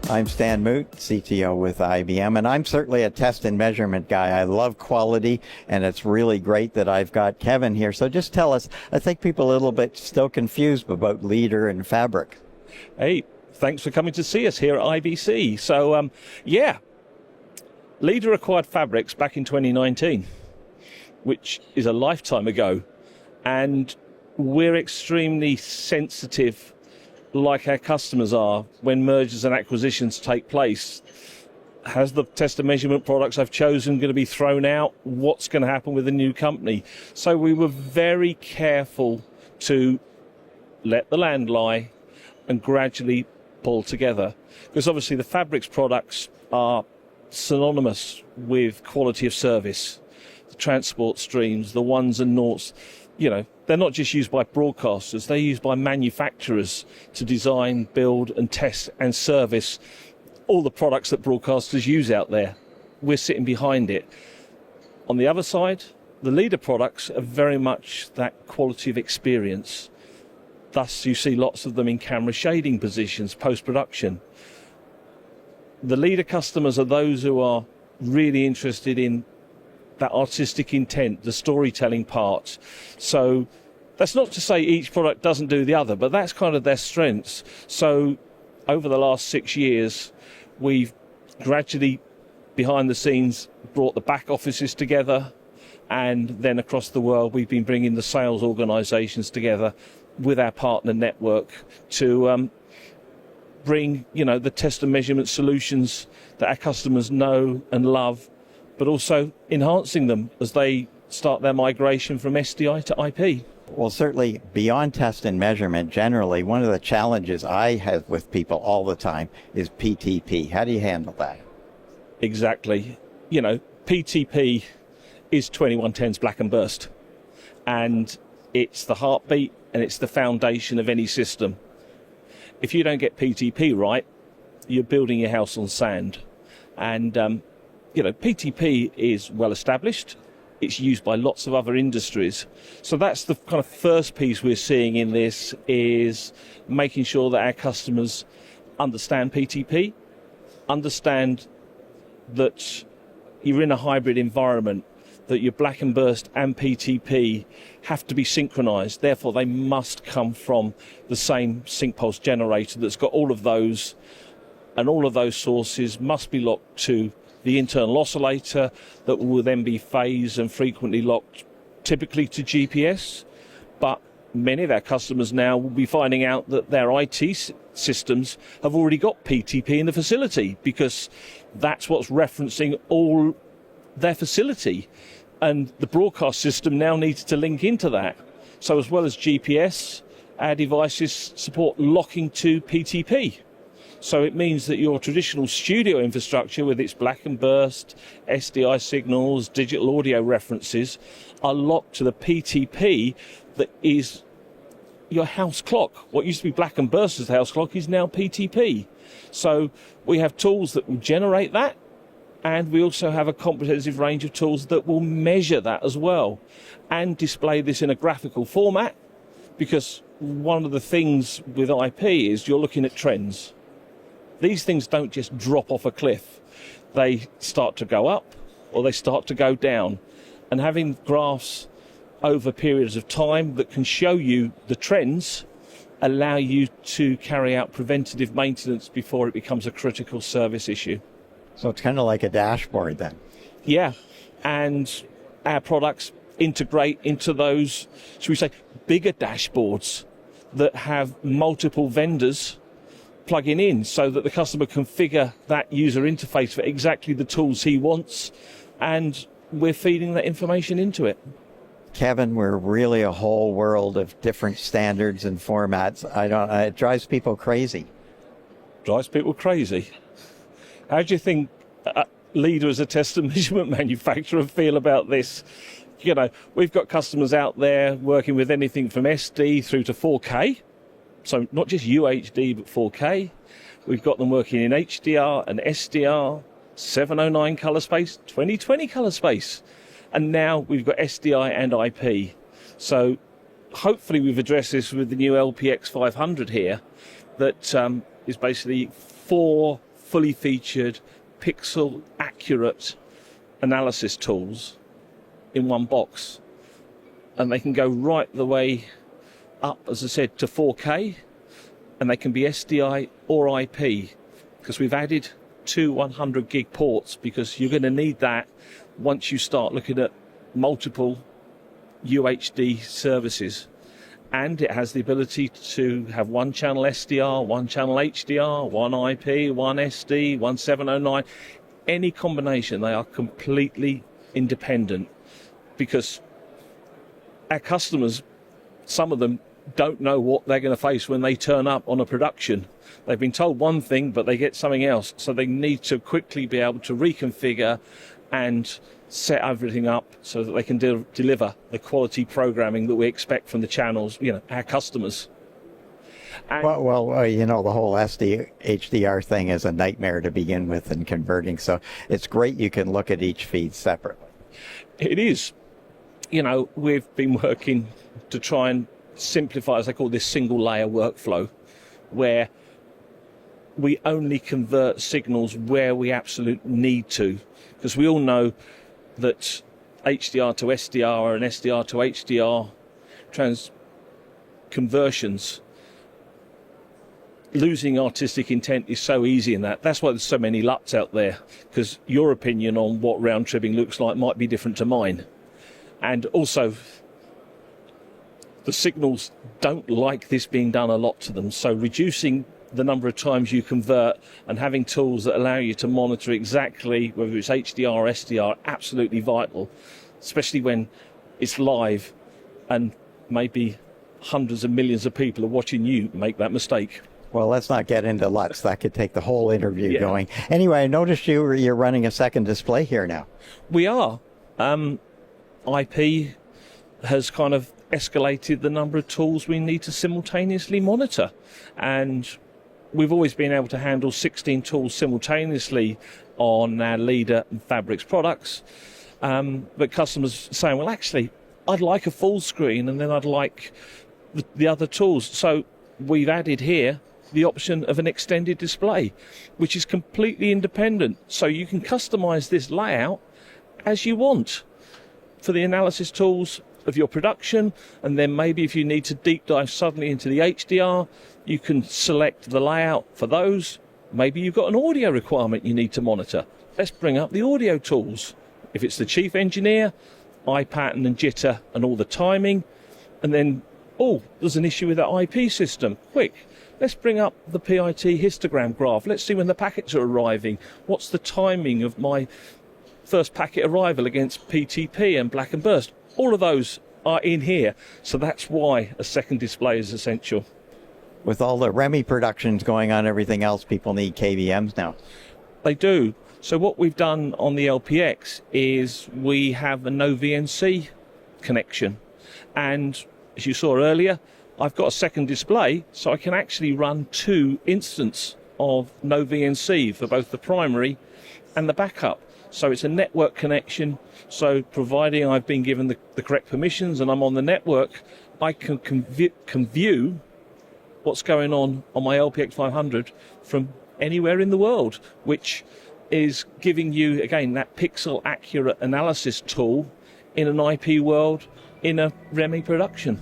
I'm Stan Moote, CTO with IBM, and I'm certainly a test and measurement guy. I love quality, and it's really great that I've got Kevin here. So just tell us, I think people are a little bit still confused about Leader and Fabric. Hey, thanks for coming to see us here at IBC. So, Leader acquired Fabrics back in 2019, which is a lifetime ago, and we're extremely sensitive, like our customers are, when mergers and acquisitions take place. Has the test and measurement products I've chosen going to be thrown out? What's going to happen with the new company? So we were very careful to let the land lie and gradually pull together. Because obviously the Fabrics products are synonymous with quality of service. The transport streams, the ones and noughts, they're not just used by broadcasters, they're used by manufacturers to design, build and test and service all the products that broadcasters use out there. We're sitting behind it. On the other side, the Leader products are very much that quality of experience. Thus, you see lots of them in camera shading positions, post-production. The Leader customers are those who are really interested in that artistic intent, the storytelling part. So that's not to say each product doesn't do the other, but that's kind of their strengths. So over the last 6 years, we've gradually, behind the scenes, brought the back offices together, and then across the world, we've been bringing the sales organisations together with our partner network to bring, the test and measurement solutions that our customers know and love, but also enhancing them as they start their migration from SDI to IP. Well, certainly beyond test and measurement, generally, one of the challenges I have with people all the time is PTP. How do you handle that? Exactly. PTP is 2110's black and burst, and it's the heartbeat and it's the foundation of any system. If you don't get PTP right, you're building your house on sand. And PTP is well established. It's used by lots of other industries. So that's the kind of first piece we're seeing in this, is making sure that our customers understand PTP, understand that you're in a hybrid environment, that your black and burst and PTP have to be synchronized. Therefore, they must come from the same sync pulse generator that's got all of those, and all of those sources must be locked to the internal oscillator that will then be phase and frequently locked, typically to GPS. But many of our customers now will be finding out that their IT systems have already got PTP in the facility, because that's what's referencing all their facility. And the broadcast system now needs to link into that. So as well as GPS, our devices support locking to PTP. So it means that your traditional studio infrastructure with its black and burst, SDI signals, digital audio references are locked to the PTP that is your house clock. What used to be black and burst as the house clock is now PTP. So we have tools that will generate that, and we also have a comprehensive range of tools that will measure that as well and display this in a graphical format, because one of the things with IP is you're looking at trends. These things don't just drop off a cliff. They start to go up or they start to go down. And having graphs over periods of time that can show you the trends allow you to carry out preventative maintenance before it becomes a critical service issue. So it's kind of like a dashboard then. Yeah, and our products integrate into those, should we say, bigger dashboards that have multiple vendors plugging in, so that the customer can configure that user interface for exactly the tools he wants, and we're feeding that information into it. Kevin, we're really a whole world of different standards and formats. It drives people crazy. Drives people crazy? How do you think Leader as a test and measurement manufacturer feel about this? We've got customers out there working with anything from SD through to 4K. So not just UHD, but 4K. We've got them working in HDR and SDR, 709 color space, 2020 color space. And now we've got SDI and IP. So hopefully we've addressed this with the new LPX 500 here, that is basically 4 fully featured, pixel accurate analysis tools in one box. And they can go right the way up, as I said, to 4K, and they can be SDI or IP, because we've added 2 100 gig ports, because you're going to need that once you start looking at multiple UHD services. And it has the ability to have one channel SDR, one channel HDR, one IP, one SD, one 709, any combination. They are completely independent, because our customers, some of them, don't know what they're going to face when they turn up on a production. They've been told one thing, but they get something else. So they need to quickly be able to reconfigure and set everything up so that they can deliver the quality programming that we expect from the channels, our customers. And Well, you know, the whole SD HDR thing is a nightmare to begin with in converting. So it's great you can look at each feed separately. it is. We've been working to try and simplify, as I call this, single layer workflow, where we only convert signals where we absolutely need to, because we all know that HDR to SDR and SDR to HDR conversions, losing artistic intent is so easy in that. That's why there's so many LUTs out there, because your opinion on what round tripping looks like might be different to mine. And also, the signals don't like this being done a lot to them. So reducing the number of times you convert and having tools that allow you to monitor exactly whether it's HDR or SDR, absolutely vital, especially when it's live and maybe hundreds of millions of people are watching you make that mistake. Well, let's not get into LUTs. That could take the whole interview Yeah. going. Anyway, I noticed you're running a second display here now. We are. IP has kind of escalated the number of tools we need to simultaneously monitor. And we've always been able to handle 16 tools simultaneously on our Leader and Fabrics products. But customers are saying, well, actually, I'd like a full screen and then I'd like the other tools. So we've added here the option of an extended display, which is completely independent. So you can customize this layout as you want for the analysis tools of your production, and then maybe if you need to deep dive suddenly into the HDR, you can select the layout for those. Maybe you've got an audio requirement you need to monitor. Let's bring up the audio tools. If it's the chief engineer, eye pattern and jitter and all the timing, and then, there's an issue with that IP system. Quick, let's bring up the PIT histogram graph. Let's see when the packets are arriving. What's the timing of my first packet arrival against PTP and black and burst? All of those are in here. So that's why a second display is essential. With all the REMI productions going on, everything else, people need KVMs now. They do. So what we've done on the LPX is we have a no VNC connection. And as you saw earlier, I've got a second display, so I can actually run 2 instances of no VNC for both the primary and the backup. So it's a network connection. So providing I've been given the correct permissions and I'm on the network, I can view what's going on my LPX 500 from anywhere in the world, which is giving you, again, that pixel accurate analysis tool in an IP world in a REMI production.